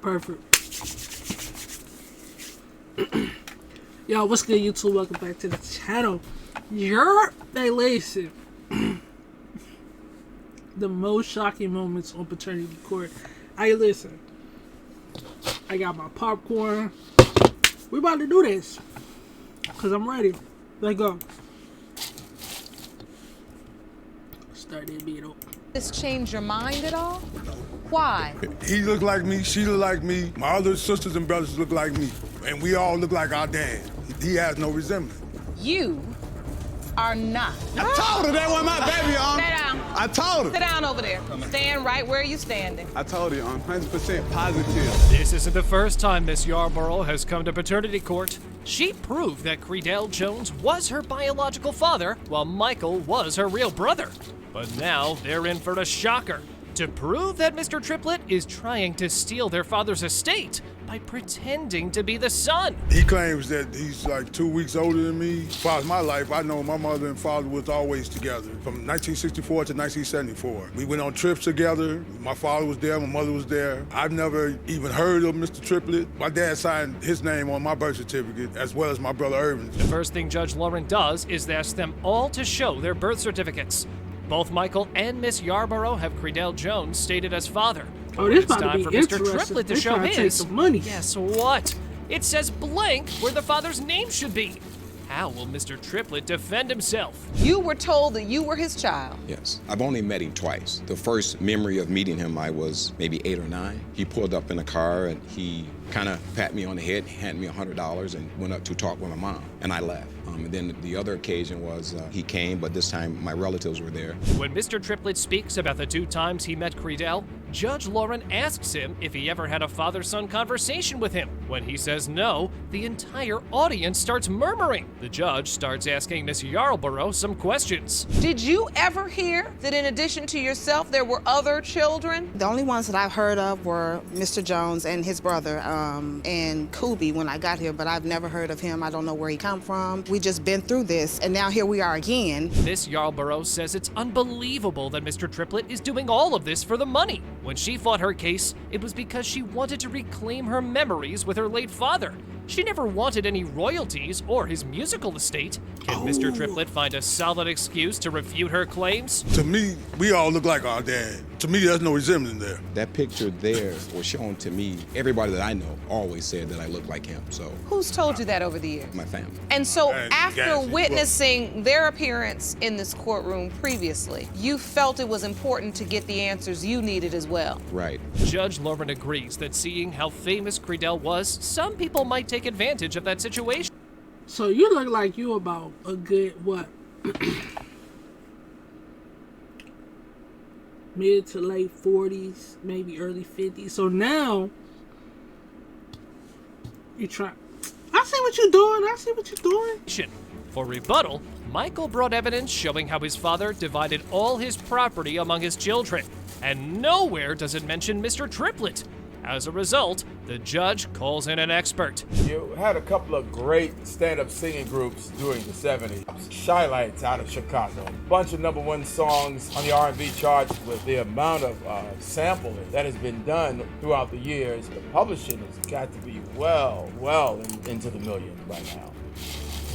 Perfect. Yo, what's good, YouTube? Welcome back to the channel. Hey, listen. The most shocking moments on paternity court. Hey, listen. I got my popcorn. We about to do this. Because I'm ready. Let's go. Start that beat up. This change your mind at all? Why? He looked like me, she looked like me, my other sisters and brothers look like me, and we all look like our dad. He has no resemblance. You are not. I told her that was my baby, Sit down. I told her. Sit down over there. Stand right where you're standing. I told you, 100% positive. This isn't the first time Miss Yarborough has come to paternity court. She proved that Credell Jones was her biological father, while Michael was her real brother. But now they're in for a shocker. To prove that Mr. Triplett is trying to steal their father's estate by pretending to be the son. He claims that he's like 2 weeks older than me. As far as my life, I know my mother and father was always together from 1964 to 1974. We went on trips together. My father was there, my mother was there. I've never even heard of Mr. Triplett. My dad signed his name on my birth certificate, as well as my brother Irvin. The first thing Judge Lauren does is ask them all to show their birth certificates. Both Michael and Miss Yarborough have Credell Jones stated as father. Oh, this It's about to time be for Mr. interesting. Triplett to They show trying to take his. some money. Guess what? It says blank where the father's name should be. How will Mr. Triplett defend himself? You were told that you were his child. Yes, I've only met him twice. The first memory of meeting him, I was maybe 8 or 9. He pulled up in a car and he kind of pat me on the head, handed me $100 and went up to talk with my mom, and I left. And then the other occasion was he came, but this time my relatives were there. When Mr. Triplett speaks about the 2 times he met Credell, Judge Lauren asks him if he ever had a father-son conversation with him. When he says no, the entire audience starts murmuring. The judge starts asking Miss Yarborough some questions. Did you ever hear that in addition to yourself, there were other children? The only ones that I've heard of were Mr. Jones and his brother, and Kubi when I got here, but I've never heard of him. I don't know where he come from. We just been through this, and now here we are again. Miss Yarborough says it's unbelievable that Mr. Triplett is doing all of this for the money. When she fought her case, it was because she wanted to reclaim her memories with her late father. She never wanted any royalties or his musical estate. Can Mr. Triplett find a solid excuse to refute her claims? To me, we all look like our dad. To me, there's no resemblance there. That picture there was shown to me. Everybody that I know always said that I look like him, so Who's told you that over the years? my family. And so And after Gadsby, witnessing their appearance in this courtroom previously, you felt it was important to get the answers you needed as well. Right. Judge Lauren agrees that seeing how famous Credell was, some people might take advantage of that situation. So you look like you about a good, what? Mid to late 40s, maybe early 50s. So now, you try. I see what you're doing. I see what you're doing. For rebuttal, Michael brought evidence showing how his father divided all his property among his children, and nowhere does it mention Mr. Triplett. As a result, the judge calls in an expert. You had a couple of great stand-up singing groups during the 70s. Shy Lights out of Chicago. A bunch of #1 songs on the R&B charts. With the amount of sampling that has been done throughout the years, the publishing has got to be well into the millions by now.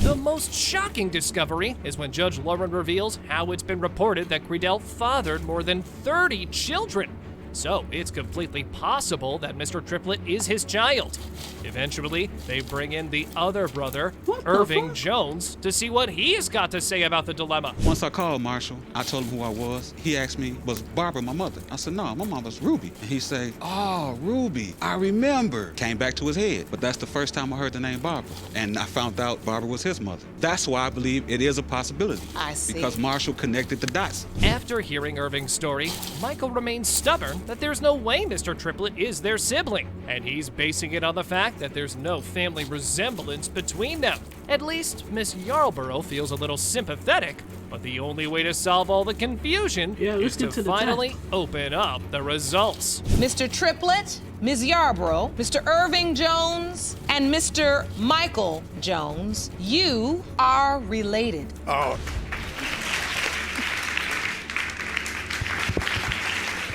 The most shocking discovery is when Judge Lauren reveals how it's been reported that Credell fathered more than 30 children. So it's completely possible that Mr. Triplett is his child. Eventually, they bring in the other brother, Irving Jones, to see what he has got to say about the dilemma. Once I called Marshall, I told him who I was. He asked me, was Barbara my mother? I said, no, my mother's Ruby. And he said, oh, Ruby, I remember. Came back to his head. But that's the first time I heard the name Barbara. And I found out Barbara was his mother. That's why I believe it is a possibility. I see. Because Marshall connected the dots. After hearing Irving's story, Michael remains stubborn that there's no way Mr. Triplett is their sibling, and he's basing it on the fact that there's no family resemblance between them. At least, Miss Yarborough feels a little sympathetic, but the only way to solve all the confusion is to finally open up the results. Mr. Triplett, Ms. Yarborough, Mr. Irving Jones, and Mr. Michael Jones, you are related. Oh.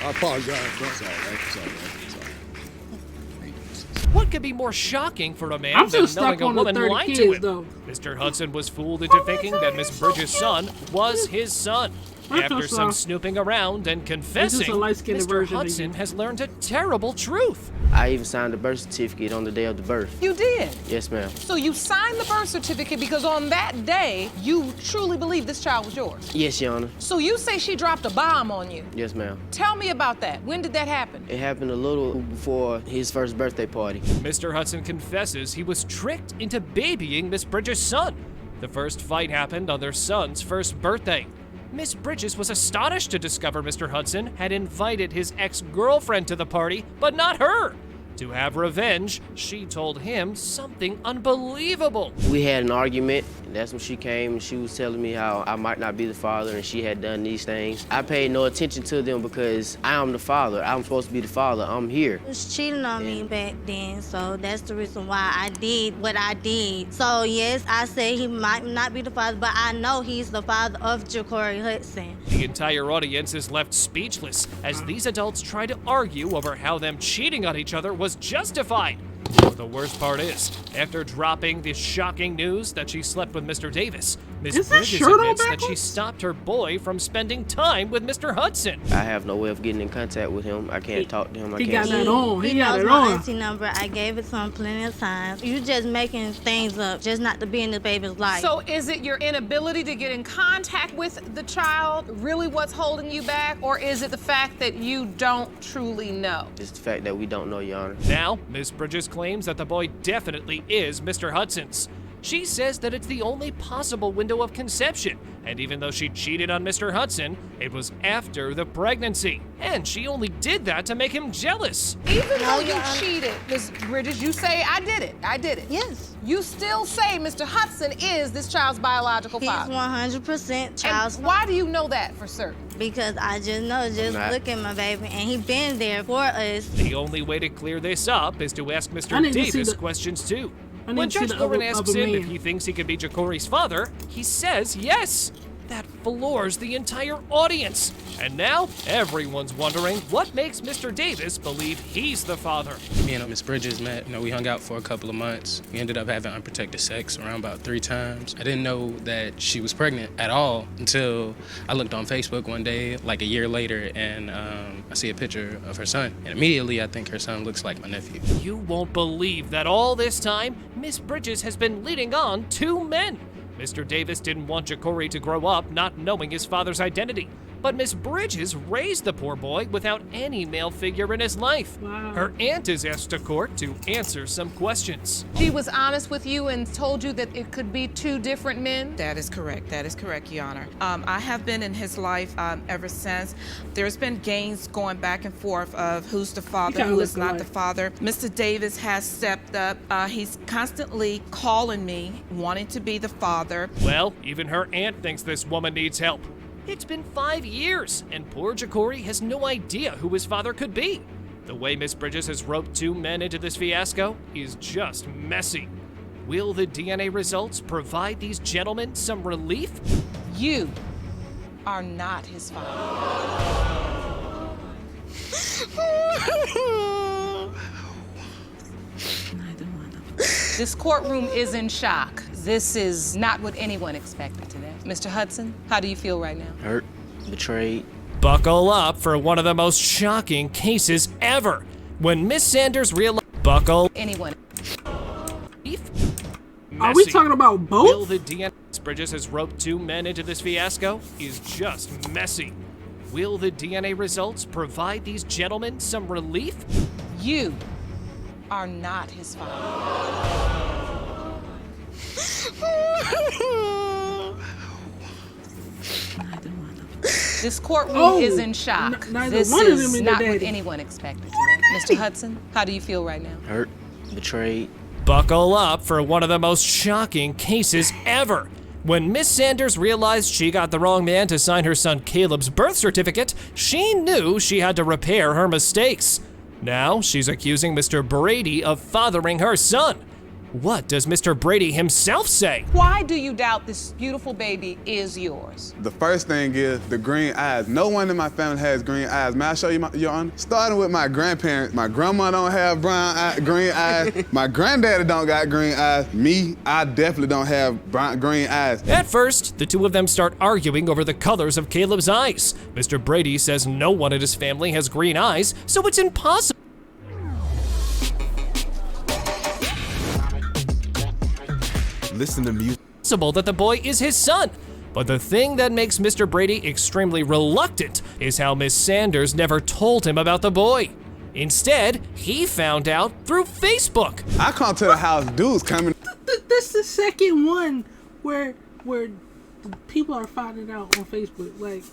I apologize, bro. It's all right. It's all right. It's all right. Thank What could be more shocking for a man I'm than still knowing stuck a on the woman 30 lied to kids, him? though. Mr. Hudson was fooled into thinking that Miss Bridges' son was his son. After some snooping around and confessing, light-skinned Mr. version of Hudson you. has learned a terrible truth. I even signed the birth certificate on the day of the birth. You did? Yes, ma'am. So you signed the birth certificate because on that day, you truly believe this child was yours? Yes, Your Honor. So you say she dropped a bomb on you? Yes, ma'am. Tell me about that. When did that happen? It happened a little before his first birthday party. Mr. Hudson confesses he was tricked into babying Miss Bridges' son. The first fight happened on their son's first birthday. Miss Bridges was astonished to discover Mr. Hudson had invited his ex-girlfriend to the party, but not her. To have revenge, she told him something unbelievable. We had an argument, and that's when she came and she was telling me how I might not be the father and she had done these things. I paid no attention to them because I am the father. I'm supposed to be the father. I'm here. He was cheating on me back then, so that's the reason why I did what I did. So yes, I say he might not be the father, but I know he's the father of Ja'Cory Hudson. The entire audience is left speechless as these adults try to argue over how them cheating on each other was justified. The worst part is, after dropping the shocking news that she slept with Mr. Davis, Miss Bridges admits that she stopped her boy from spending time with Mr. Hudson. I have no way of getting in contact with him. I can't talk to him. I He can't. got that on. He got knows it my on. auntie number. I gave it to him plenty of times. You just making things up, just not to be in the baby's life. So is it your inability to get in contact with the child really what's holding you back, or is it the fact that you don't truly know? It's the fact that we don't know, Your Honor. Now, Miss Bridges claims that the boy definitely is Mr. Hudson's. She says that it's the only possible window of conception, and even though she cheated on Mr. Hudson, it was after the pregnancy. And she only did that to make him jealous. Even though you cheated, Miss Bridges, you say, I did it. I did it. Yes. You still say Mr. Hudson is this child's biological He's father. 100% child's And why do you know that for certain? Because I just know, look at my baby, and he been there for us. The only way to clear this up is to ask I Mr. need to see Davis the- questions too. I need When to see Judge the Lauren other asks him if man. he thinks he could be Ja'Cory's father, he says yes. That floors the entire audience. And now everyone's wondering what makes Mr. Davis believe he's the father. Me and Miss Bridges met. We hung out for a couple of months. We ended up having unprotected sex around about 3 times. I didn't know that she was pregnant at all until I looked on Facebook one day, like a year later, and I see a picture of her son. And immediately I think her son looks like my nephew. You won't believe that all this time, Miss Bridges has been leading on 2 men. Mr. Davis didn't want Ja'Cory to grow up not knowing his father's identity. But Miss Bridges raised the poor boy without any male figure in his life. Wow. Her aunt is asked to court to answer some questions. She was honest with you and told you that it could be 2 different men? That is correct. That is correct, Your Honor. I have been in his life ever since. There's been games going back and forth of who's the father, who is not the father. Mr. Davis has stepped up. He's constantly calling me, wanting to be the father. Well, even her aunt thinks this woman needs help. It's been 5 years, and poor Ja'Cory has no idea who his father could be. The way Miss Bridges has roped 2 men into this fiasco is just messy. Will the DNA results provide these gentlemen some relief? You are not his father. This courtroom is in shock. This is not what anyone expected today. Mr. Hudson, how do you feel right now? Hurt, betrayed. Buckle up for one of the most shocking cases ever. When Miss Sanders realized... Anyone. Are we talking about both? Will the DNA... Bridges has roped 2 men into this fiasco is just messy. Will the DNA results provide these gentlemen some relief? You are not his father. This courtroom is in shock. This is not what anyone expected today. Mr. Hudson, how do you feel right now? Hurt, betrayed. Buckle up for one of the most shocking cases ever. When Miss Sanders realized she got the wrong man to sign her son Caleb's birth certificate, she knew she had to repair her mistakes. Now she's accusing Mr. Brady of fathering her son. What does Mr. Brady himself say? Why do you doubt this beautiful baby is yours? The first thing is the green eyes. No one in my family has green eyes. May I show you, Your Honor? Starting with my grandparents. My grandma don't have green eyes. My granddaddy don't got green eyes. Me, I definitely don't have green eyes. At first, the two of them start arguing over the colors of Caleb's eyes. Mr. Brady says no one in his family has green eyes, so it's impossible. Listen to music. That the boy is his son. But the thing that makes Mr. Brady extremely reluctant is how Miss Sanders never told him about the boy. Instead, he found out through Facebook. I come to the house, dudes coming. This the second one where people are finding out on Facebook. Like,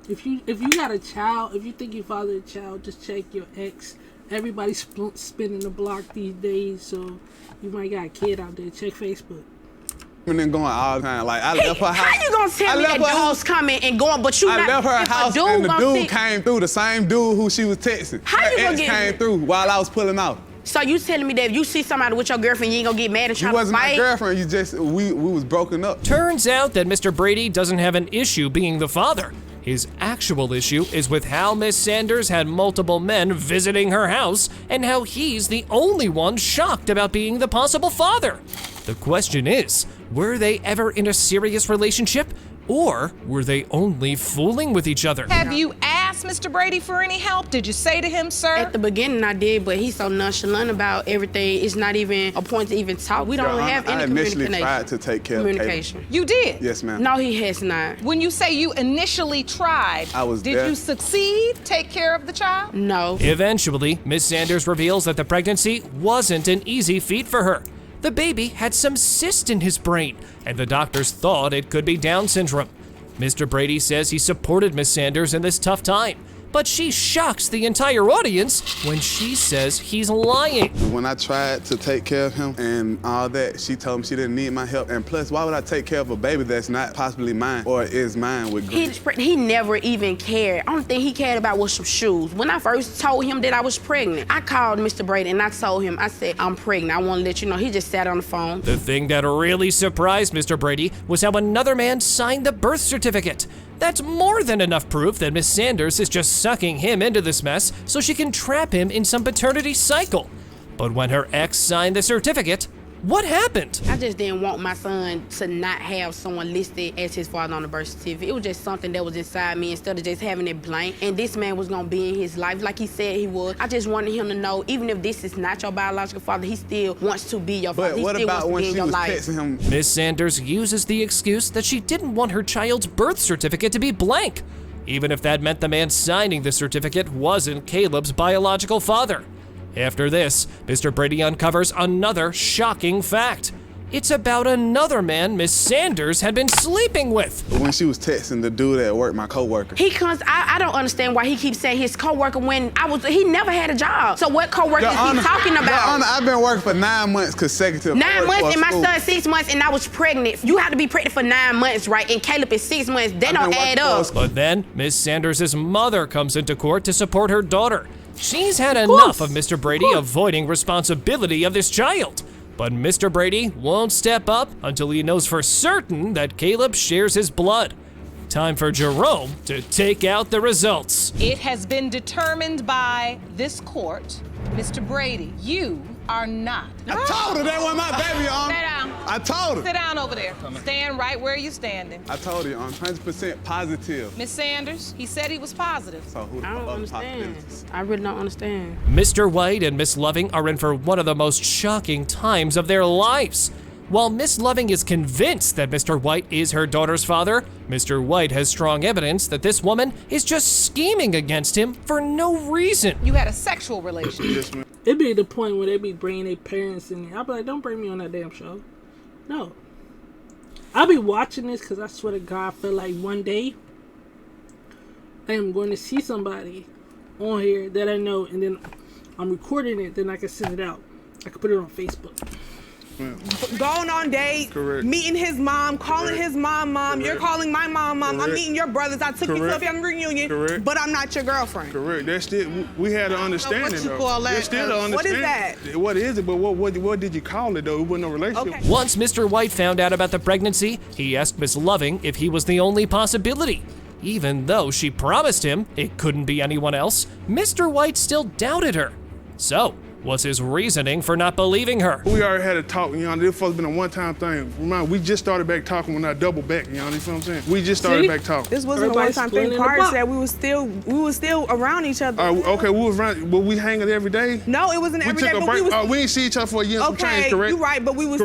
if you got a child, if you think you fathered a child, just check your ex. Everybody's spinning the block these days, so you might got a kid out there. Check Facebook. And then going all the time. Like, I left her house. How you gonna tell me that dude's coming and going, but you I not? left her house and the dude came through, the same dude who she was texting. How you gonna ex came through while I was pulling off. So you telling me that if you see somebody with your girlfriend, you ain't gonna get mad and try to fight? You wasn't my girlfriend, you just, we was broken up. Turns out that Mr. Brady doesn't have an issue being the father. His actual issue is with how Miss Sanders had multiple men visiting her house and how he's the only one shocked about being the possible father. The question is, were they ever in a serious relationship, or were they only fooling with each other? Have you asked Mr. Brady for any help? Did you say to him, sir? At the beginning I did, but he's so nonchalant about everything. It's not even a point to even talk. We don't have any initially communication. tried to take care of communication. You did? Yes, ma'am. No, he has not. When you say you initially tried, I was did there. you succeed? Take care of the child? No. Eventually, Miss Sanders reveals that the pregnancy wasn't an easy feat for her. The baby had some cyst in his brain, and the doctors thought it could be Down syndrome. Mr. Brady says he supported Miss Sanders in this tough time, but she shocks the entire audience when she says he's lying. When I tried to take care of him and all that, she told me she didn't need my help. And plus, why would I take care of a baby that's not possibly mine or is mine with grief? He never even cared. Only thing he cared about was some shoes. When I first told him that I was pregnant, I called Mr. Brady and I told him, I said, I'm pregnant. I want to let you know. He just sat on the phone. The thing that really surprised Mr. Brady was how another man signed the birth certificate. That's more than enough proof that Miss Sanders is just sucking him into this mess so she can trap him in some paternity cycle. But when her ex signed the certificate, what happened? I just didn't want my son to not have someone listed as his father on the birth certificate. It was just something that was inside me instead of just having it blank. And this man was gonna be in his life like he said he would. I just wanted him to know, even if this is not your biological father, he still wants to be your father. But what about when she was texting him? Miss Sanders uses the excuse that she didn't want her child's birth certificate to be blank, even if that meant the man signing the certificate wasn't Caleb's biological father. After this, Mr. Brady uncovers another shocking fact. It's about another man Miss Sanders had been sleeping with. When she was texting the dude at work, my coworker. I don't understand why he keeps saying his coworker when he never had a job. So what coworker is he talking about? Your Honor, I've been working for 9 months consecutive. 9 months and my son 6 months and I was pregnant. You have to be pregnant for 9 months, right? And Caleb is 6 months. They don't add up. But then Miss Sanders' mother comes into court to support her daughter. She's had enough of Mr. Brady avoiding responsibility of this child. But Mr. Brady won't step up until he knows for certain that Caleb shares his blood. Time for Jerome to take out the results. It has been determined by this court, Mr. Brady, you are not. I told her that wasn't my baby, Your Honor. Sit down. I told her. Sit down over there. Stand right where you're standing. I told you, I'm 100% positive. Miss Sanders, he said he was positive. So who I don't understand. I really don't understand. Mr. White and Miss Loving are in for one of the most shocking times of their lives. While Miss Loving is convinced that Mr. White is her daughter's father, Mr. White has strong evidence that this woman is just scheming against him for no reason. You had a sexual relationship. It'd be the point where they be bringing their parents in there. I'll be like, don't bring me on that damn show. No. I'll be watching this because I swear to God, I feel like one day I am going to see somebody on here that I know, and then I'm recording it, then I can send it out. I can put it on Facebook. ma'am. Going on dates, Correct. meeting his mom, calling his mom. Correct. You're calling my mom. I'm Correct. meeting your brothers. I took you to a Correct. family reunion, Correct. but I'm not your girlfriend. Correct. That's still, we had an understanding, what you though. call that? There's still an What is understanding. What is it? But what did you call it, though? It wasn't no relationship. Once Mr. White found out about the pregnancy, he asked Miss Loving if he was the only possibility. Even though she promised him it couldn't be anyone else, Mr. White still doubted her. So, what's his reasoning for not believing her? We already had a talk, this supposed to been a one-time thing. Remember, we just started back talking when I doubled back, you know what I'm saying? We just started back talking. This wasn't a one-time thing. Carter said we were still around each other. Okay, we was around, but we hanging every day? No, it wasn't every day, took a but break. We ain't see each other for a year and some change, correct? You're right, but we were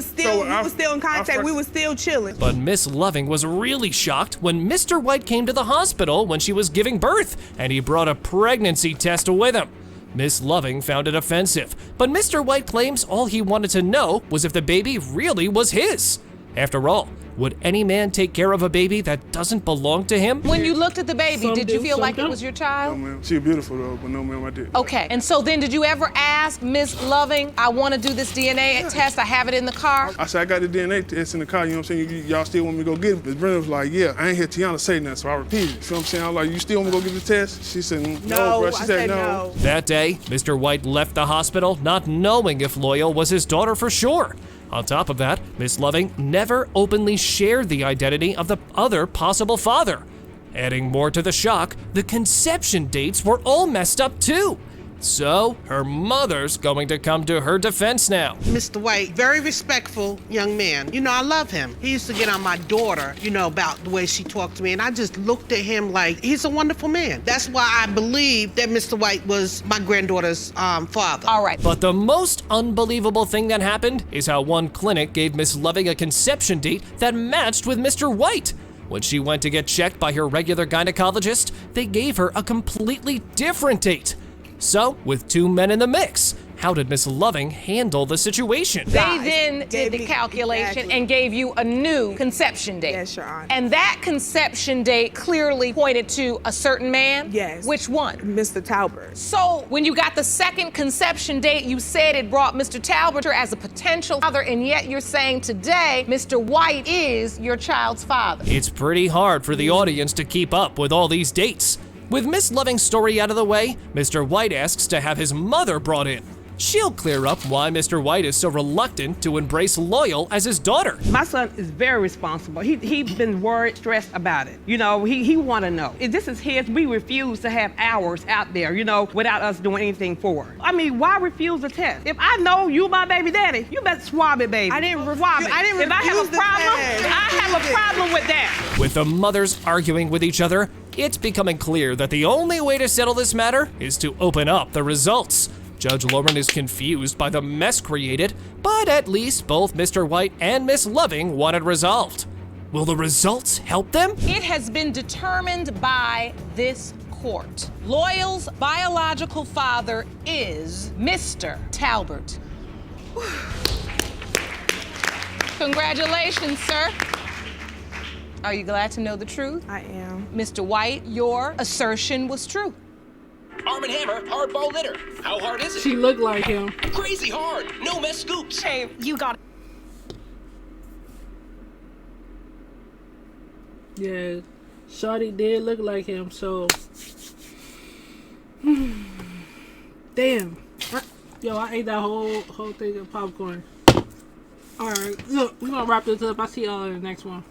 still in contact. We were still chilling. But Miss Loving was really shocked when Mr. White came to the hospital when she was giving birth, and he brought a pregnancy test with him. Miss Loving found it offensive, but Mr. White claims all he wanted to know was if the baby really was his. After all, would any man take care of a baby that doesn't belong to him? When you looked at the baby, Some did you do, feel some like it don't. was your child? No, ma'am. She beautiful, though, but no, ma'am, I didn't. Okay, and so then did you ever ask Miss Loving, I want to do this DNA test, I have it in the car? I said, I got the DNA test in the car, you know what I'm saying? Y'all still want me to go get it? Miss Brenda was like, yeah, I ain't hear Tiana say nothing, so I repeated it. You know what I'm saying? I was like, you still want me to go get the test? She said, no, bro. She said no. That day, Mr. White left the hospital not knowing if Loyal was his daughter for sure. On top of that, Miss Loving never openly shared the identity of the other possible father. Adding more to the shock, the conception dates were all messed up too. So, her mother's going to come to her defense now. Mr. White, very respectful young man. I love him. He used to get on my daughter, about the way she talked to me, and I just looked at him like he's a wonderful man. That's why I believe that Mr. White was my granddaughter's father. All right. But the most unbelievable thing that happened is how one clinic gave Miss Loving a conception date that matched with Mr. White. When she went to get checked by her regular gynecologist, they gave her a completely different date. So, with two men in the mix, how did Miss Loving handle the situation? They then did the calculation and gave you a new conception date. Yes, Your Honor. And that conception date clearly pointed to a certain man? Yes. Which one? Mr. Talbert. So, when you got the second conception date, you said it brought Mr. Talbert as a potential father, and yet you're saying today Mr. White is your child's father. It's pretty hard for the audience to keep up with all these dates. With Miss Loving's story out of the way, Mr. White asks to have his mother brought in. She'll clear up why Mr. White is so reluctant to embrace Loyal as his daughter. My son is very responsible. He's been worried, stressed about it. He want to know. If this is his, we refuse to have ours out there, without us doing anything for it. I mean, why refuse the test? If I know you my baby daddy, you better swab it, baby. I didn't swab it. If I have a problem, I have a problem with that. With the mothers arguing with each other, it's becoming clear that the only way to settle this matter is to open up the results. Judge Lauren is confused by the mess created, but at least both Mr. White and Miss Loving want it resolved. Will the results help them? It has been determined by this court. Loyal's biological father is Mr. Talbert. Congratulations, sir. Are you glad to know the truth? I am. Mr. White, your assertion was true. Arm & Hammer hardball litter. How hard is it? She looked like him. Crazy hard. No mess scoops. Hey, you got it. Yeah, Shawty did look like him, so... Damn. Yo, I ate that whole thing of popcorn. Alright, look, we're gonna wrap this up. I'll see y'all in the next one.